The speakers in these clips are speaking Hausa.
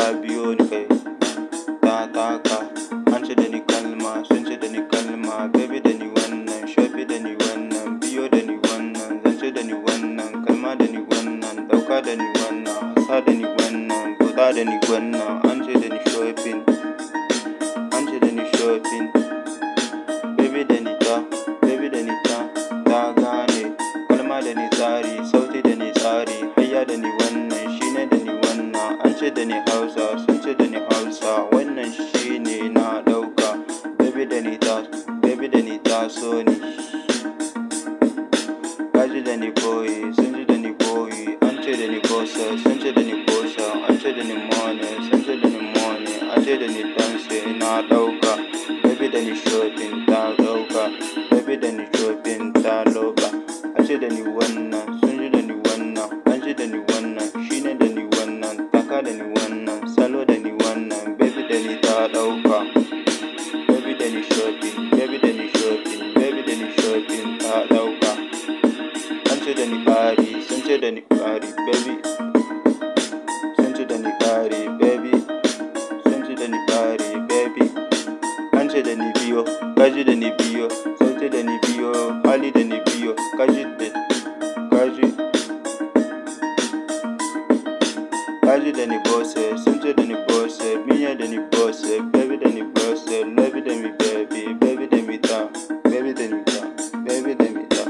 ta biyo ni kai ta taka. An ce da ni kalma, sun ce da ni kalma, baby da ni wannan, shofi da ni wannan, biyo da ni wannan, zance da ni wannan, kalma da ni wannan, dauka da ni wannan, hasa da ni wannan, buɗa da ni wannan. An ce da ni shopping, an ce da ni shopping, baby da ni ta, baby da ni ta gane, kalma da ni tsari, sauti da ni tsari, hayya da ni wannan, shine da ni wannan. An ce da ni Hausa, sun ce da ni Hausa, wannan shine na ɗauka, baby da ni ta so ni. Kaji da ni boy, sun ji da ni boy, an ce da ni bossa, sun ce da ni bossa, an ce da ni money, sun ce da ni money, an ce da ni dance, na ɗauka, baby da ni shopping, ta ɗauka, baby da ni shopping, ta loba. An ce da ni wannan, sun ji da ni wannan, an ce da ni wannan, shine da ni wannan, taka da ni wannan, salo da ni wannan, baby da ni ta ɗauka, baby da ni shopping, baby da ni shopping, baby da ni shopping, ta ɗauka. An ce da ni bari, sun ce da ni bari, baby, sun ce da ni bari, baby, sun ce da ni bari, baby. An ce da ni biyo, kaji da ni biyo, sauti da ni biyo, hali da ni biyo, kaji da ni bosse, sun ce da ni bosse, miya da ni bosse, baby da ni bosse, love da mi baby, baby da mi ta, baby da ni ta, baby da mi ta.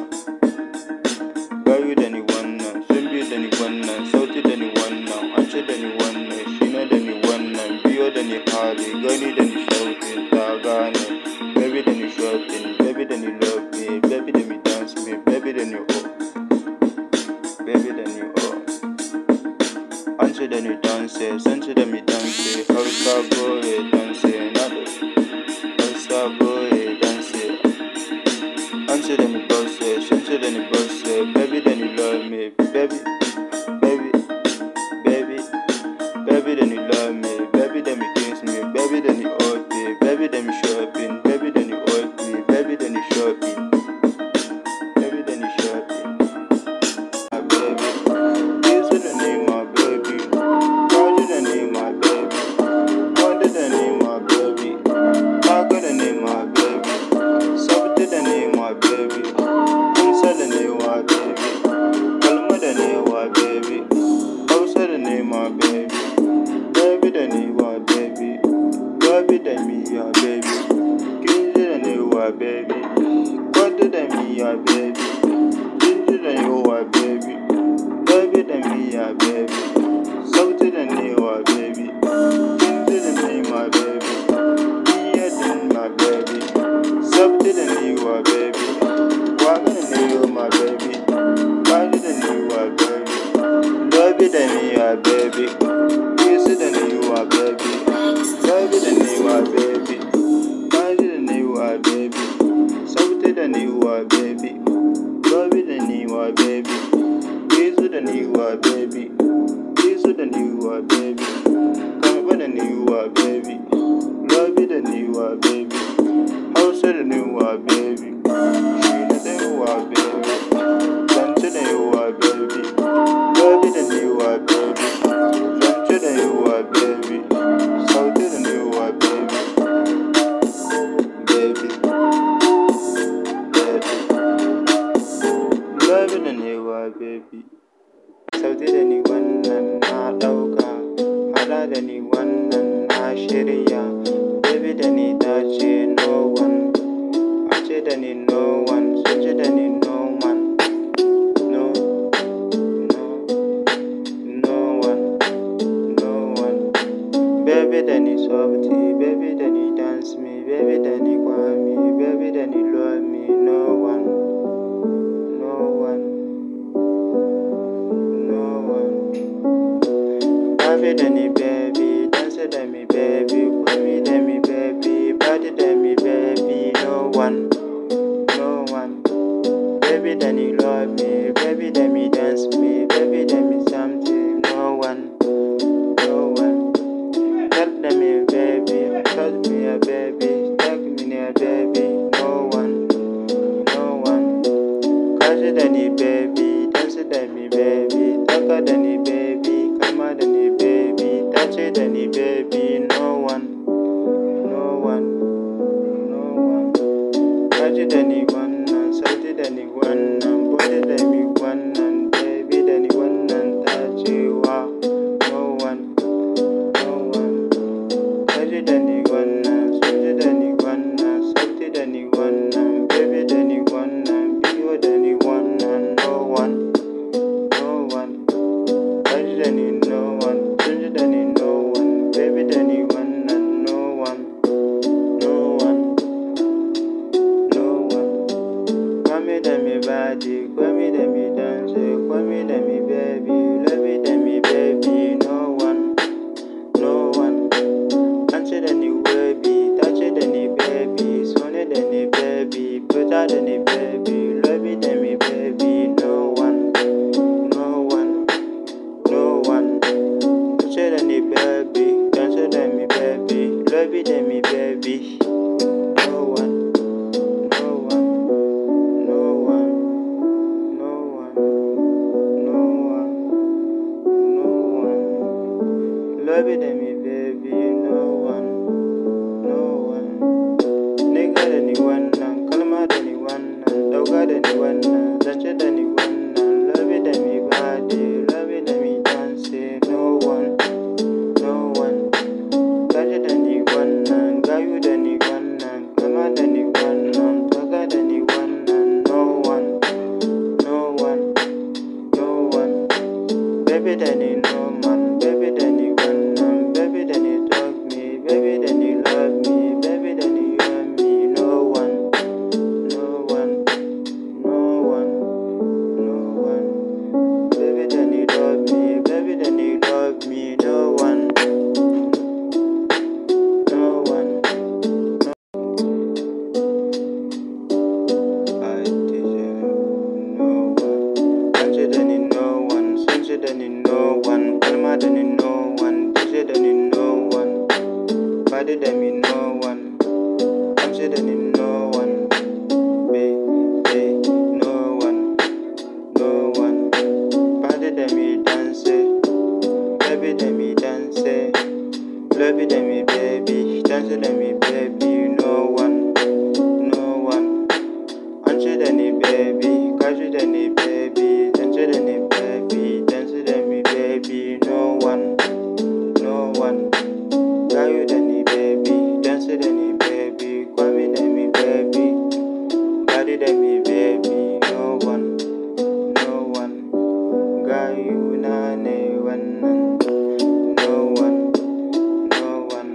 Gayu da ni wannan, sun bi da ni wannan, sauti da ni wannan, an ce da ni wannan, shine da ni wannan, biyo da ni hali, gani da ni sauti, ta gane, baby da ni shopping, baby da ni love me, baby da mi dance me, baby da ni oh, baby da ni oh. An ce da ni dance, sun ce da mi dance, Hausa boy dance, na da Hausa boy dance. An ce da ni bosse, sun ce da ni bosse, baby da ni love me, baby, baby, baby, baby da ni love me, baby da mi kiss me, baby da ni hold me, baby da mi shopping, baby da ni hold me, baby da ni shopping, baby da ni shopping. My baby, this is the name my baby, Roger the name my baby, Wonder the name my baby, Taga the name my baby, Sabta the name my baby, Unsa the name my baby, Kalma the name my baby, Hausa the name my baby, baby the name my baby, baby the me your baby, Kinji the name my baby, Wonder the me your baby, Kinji the name my baby, baby the me your baby, Sabta the name my baby, Kinji the name my baby, Iya the my baby, Sabta the name my baby, Waga the name my baby, Kaji the name my baby, love the name my baby, kiss the name my baby, love the name my baby, Kaji the name my baby, Sabta the name my baby, love the name my baby, kiss the name my baby, kiss the name my baby, come with the name my baby, love the name my baby, house the name my baby, she the name my baby, dance the name my baby, love the name my baby, dance the name my baby, shout the name my baby, baby, baby, love the name my baby. Sauti da ni wannan na ɗauka, hada da ni wannan na shirya, baby da ni ta ce no one, a ce da ni no one, sun ce da ni no one, no, no, no one, no one. Baby da ni softy, baby da ni dance me, baby da ni kwami, baby da ni love me, no one, no one. Love da ni baby, dance da me baby, kwami da me baby, body da me baby, no one, no one. Baby da ni love me, baby da me dance me, baby da me something, no one, no one. Tell da me baby, touch me a baby, take me a baby, no one, no one. Kaji da ni baby, dance da me baby, taka da ni baby, kalma da ni baby, touch tace da ni baby, no one, no one, no one. Kaji da ni wannan, sauti da ni wannan, body da ni wannan, baby da ni wannan tacewa, no one, no one. Kaji da ni wannan, sauti da ni wannan, sauti da ni wannan, baby da ni wannan, biyo da ni wannan, no one, no one. Kaji da ni no one, sauti da ni no one, baby da ni wannan, no one, no one, no one. Call me da me body, call me da me dance, call me da me baby, love me da me baby, no one, no one. Answer da ni baby, touch da ni baby, sonne da ni baby, buta da ni baby, love me da me baby, no one, no one, no one. Touch da ni baby, dance da me baby, love me da me baby, no one, no one, no one, no one, no one, no one. Love me da me baby, no one, no one. Nigga da ni wannan, kalma da ni wannan, dauka da ni wannan, zance da ni wannan, love me da me body, love me da me dance, no one, no one. Kaji da ni wannan, gayu da ni wannan, kalma da ni wannan, dauka da ni wannan, no one, no one, no one. Baby da ni no man, baby da ni wannan, baby da ni talk me, baby da ni love me, baby da ni hear me, no one, no one, no one, no one. Baby da ni love me, baby da ni love me, no one, no one. I didn't no one. Answer da ni no one, sunset da ni no one, kalma da ni no one, DJ da ni no one, body da me no one, answer da ni no one, baby no one, no one. Body da me dance, baby da me dance, love da me baby, dance da me baby, no one, no one. Answer da ni baby, kaji da ni baby, dance da ni baby, dance da me baby, no one, no one. Gayu da ni baby, dance da ni baby, kwami da me baby, body da me baby, no one, no one. Gayu na ne wannan, no one, no one.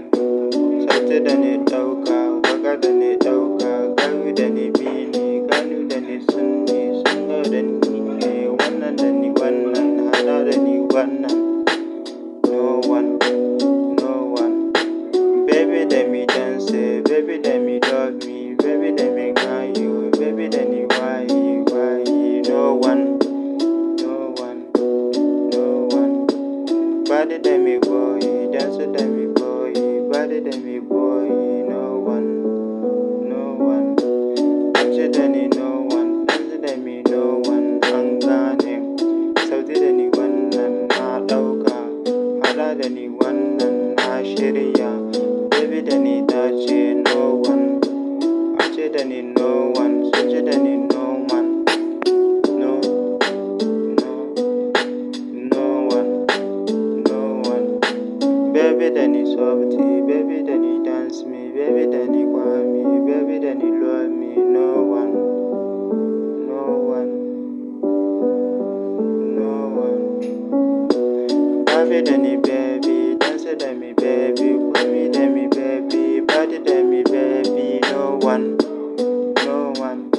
Sauti da ni dauka, waka da ni dauka, gayu da ni bini, ganu da ni sunni, sunna da ni ne, wannan da ni wannan, hada da ni wannan, no one, no one. Baby da me dance, baby da me love me, baby da me gayu, baby da ni why, no one, no one, no one. Body da me boy, dance da me boy, body da me boy, no one, no one. Dance da ni no one, dance da me no one, an gane. Sauti da ni wannan na dauka, hada da ni wannan na shirya, baby da ni tace no one, ace da ni no one, sunce da ni no man, no, no, no one, no one. Baby da ni softy, baby da ni dance me, baby da ni kwami, baby da ni love me, no one, no one, no one. Baby da ni baby, dance da me baby, kwami da me baby, body da me baby, no one, no one.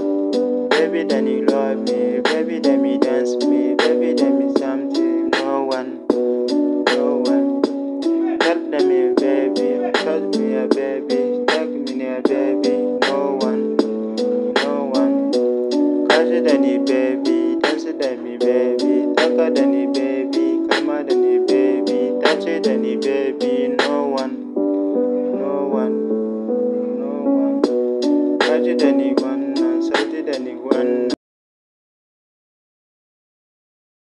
Baby da ni love me, baby da me dance me, baby da me something, no one, no one. Tell da me baby, touch me a baby, take me a baby, no one, no one. Kaji da ni baby, dance da me baby, taka da ni baby, kalma da ni baby, tace da ni baby, no one, no one, no one. Kaji da ni